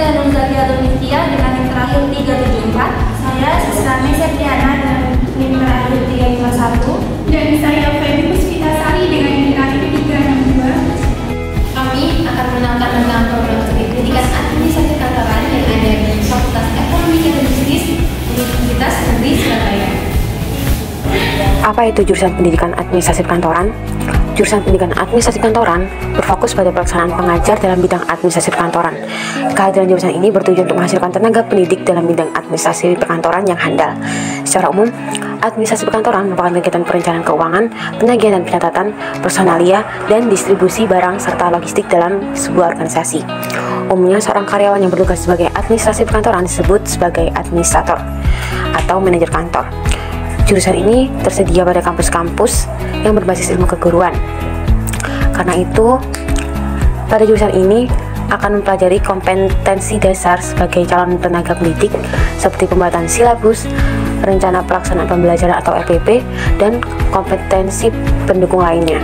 saya Nurzalia Domitia dengan NIM terakhir 374. Saya Sisrani Septiana dengan NIM terakhir 351. Dan saya Feby Puspitasari dengan NIM terakhir 362. Kami akan mengenalkan tentang program studi pendidikan administrasi kantoran yang ada di Fakultas Ekonomi dan Bisnis Universitas Negeri Surabaya. Apa itu jurusan pendidikan administrasi kantoran? Jurusan pendidikan administrasi kantoran berfokus pada pelaksanaan pengajar dalam bidang administrasi perkantoran. Kehadiran jurusan ini bertujuan untuk menghasilkan tenaga pendidik dalam bidang administrasi perkantoran yang handal. Secara umum, administrasi perkantoran merupakan kegiatan perencanaan keuangan, penagihan dan pencatatan, personalia, dan distribusi barang serta logistik dalam sebuah organisasi. Umumnya, seorang karyawan yang bertugas sebagai administrasi perkantoran disebut sebagai administrator atau manajer kantor. Jurusan ini tersedia pada kampus-kampus yang berbasis ilmu keguruan. Karena itu, pada jurusan ini akan mempelajari kompetensi dasar sebagai calon tenaga pendidik seperti pembuatan silabus, rencana pelaksanaan pembelajaran atau RPP, dan kompetensi pendukung lainnya.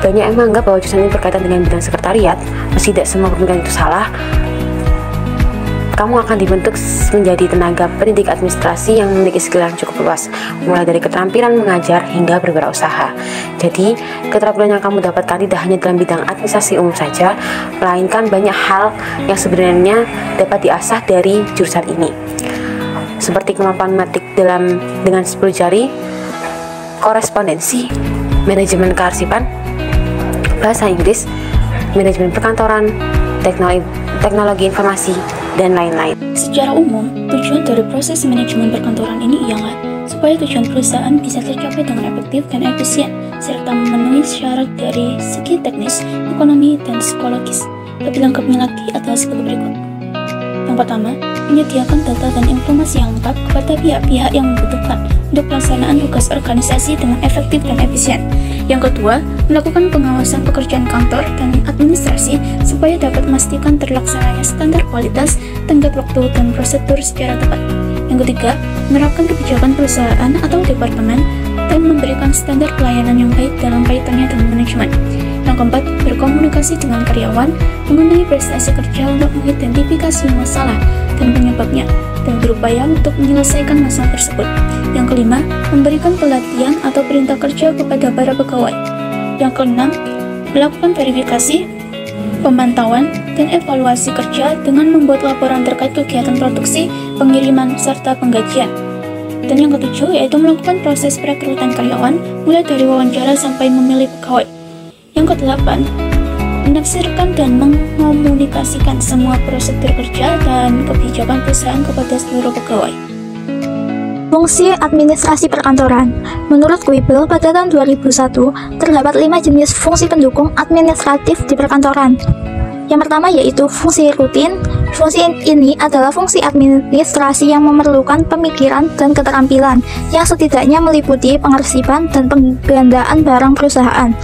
Banyak yang menganggap bahwa jurusan ini berkaitan dengan bidang sekretariat. Meski tidak semua pemikiran itu salah, kamu akan dibentuk menjadi tenaga pendidik administrasi yang memiliki skill yang cukup luas, mulai dari keterampilan mengajar hingga berwirausaha. Jadi, keterampilan yang kamu dapatkan tidak hanya dalam bidang administrasi umum saja, melainkan banyak hal yang sebenarnya dapat diasah dari jurusan ini. Seperti kemampuan matik dengan 10 jari, korespondensi, manajemen kearsipan, bahasa Inggris, manajemen perkantoran, teknologi informasi, dan lain-lain. Secara umum, tujuan dari proses manajemen perkantoran ini ialah supaya tujuan perusahaan bisa tercapai dengan efektif dan efisien, serta memenuhi syarat dari segi teknis, ekonomi, dan psikologis. Lebih lengkapnya lagi adalah sebagai berikut. Yang pertama, menyediakan data dan informasi yang lengkap kepada pihak-pihak yang membutuhkan untuk pelaksanaan tugas organisasi dengan efektif dan efisien. Yang kedua, melakukan pengawasan pekerjaan kantor dan administrasi supaya dapat memastikan terlaksananya standar kualitas, tenggat waktu, dan prosedur secara tepat. Yang ketiga, menerapkan kebijakan perusahaan atau departemen dan memberikan standar pelayanan yang baik dalam kaitannya dengan manajemen. Yang keempat, berkomunikasi dengan karyawan mengenai prestasi kerja untuk mengidentifikasi masalah dan penyebabnya, dan berupaya untuk menyelesaikan masalah tersebut. Yang kelima, memberikan pelatihan atau perintah kerja kepada para pegawai. Yang keenam, melakukan verifikasi, pemantauan, dan evaluasi kerja dengan membuat laporan terkait kegiatan produksi, pengiriman, serta penggajian. Dan yang ketujuh, yaitu melakukan proses perekrutan karyawan, mulai dari wawancara sampai memilih pegawai. Yang kedelapan, menafsirkan dan mengomunikasikan semua prosedur kerja dan kebijakan perusahaan kepada seluruh pegawai. Fungsi administrasi perkantoran. Menurut Kuibel, pada tahun 2001, terdapat 5 jenis fungsi pendukung administratif di perkantoran. Yang pertama yaitu fungsi rutin. Fungsi ini adalah fungsi administrasi yang memerlukan pemikiran dan keterampilan, yang setidaknya meliputi pengarsipan dan penggandaan barang perusahaan.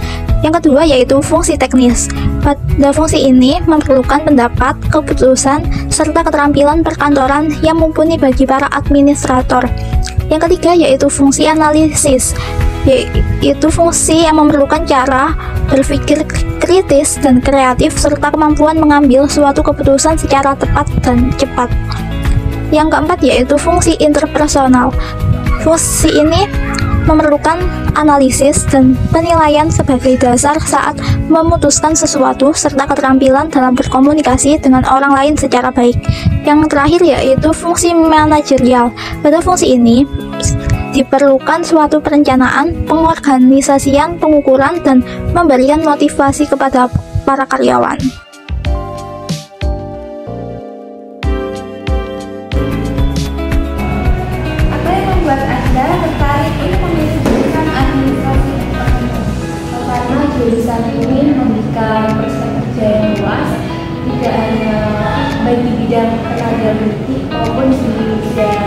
Yang kedua yaitu fungsi teknis. Pada fungsi ini memerlukan pendapat, keputusan, serta keterampilan perkantoran yang mumpuni bagi para administrator. Yang ketiga yaitu fungsi analisis, yaitu fungsi yang memerlukan cara berpikir kritis dan kreatif serta kemampuan mengambil suatu keputusan secara tepat dan cepat. Yang keempat yaitu fungsi interpersonal. Fungsi ini memerlukan analisis dan penilaian sebagai dasar saat memutuskan sesuatu serta keterampilan dalam berkomunikasi dengan orang lain secara baik. Yang terakhir yaitu fungsi manajerial. Pada fungsi ini diperlukan suatu perencanaan, pengorganisasian, pengukuran, dan memberikan motivasi kepada para karyawan. Apa yang membuat Anda tertarik untuk memilih jurusan administrasi perkantoran? Karena jurusan ini memberikan prospek kerja yang luas, tidak hanya baik di bidang tenaga pendidik maupun di bidang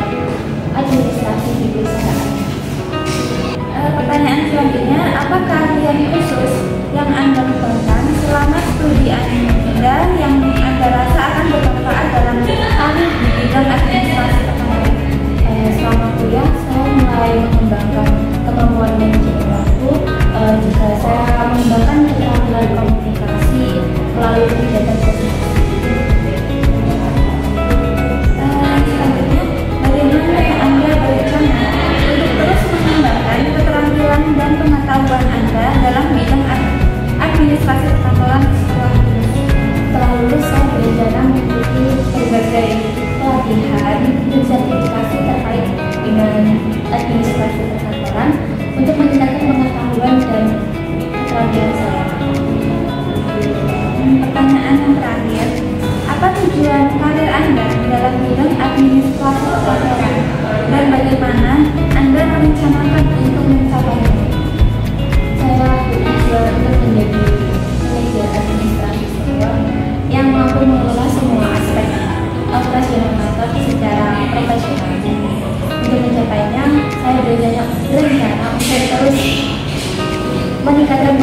administrasi di perusahaan. Pertanyaan selanjutnya, apa keahlian khusus yang Anda kembangkan selama studi Anda yang Anda rasa akan bermanfaat dalam karir di bidang administrasi perkantoran? Selama kuliah, saya mulai mengembangkan kemampuan manajemen waktu, juga saya mengembangkan keterampilan komunikasi melalui kegiatan komunikasi. cita-cita. Untuk mencapainya, saya berencana untuk terus meningkatkan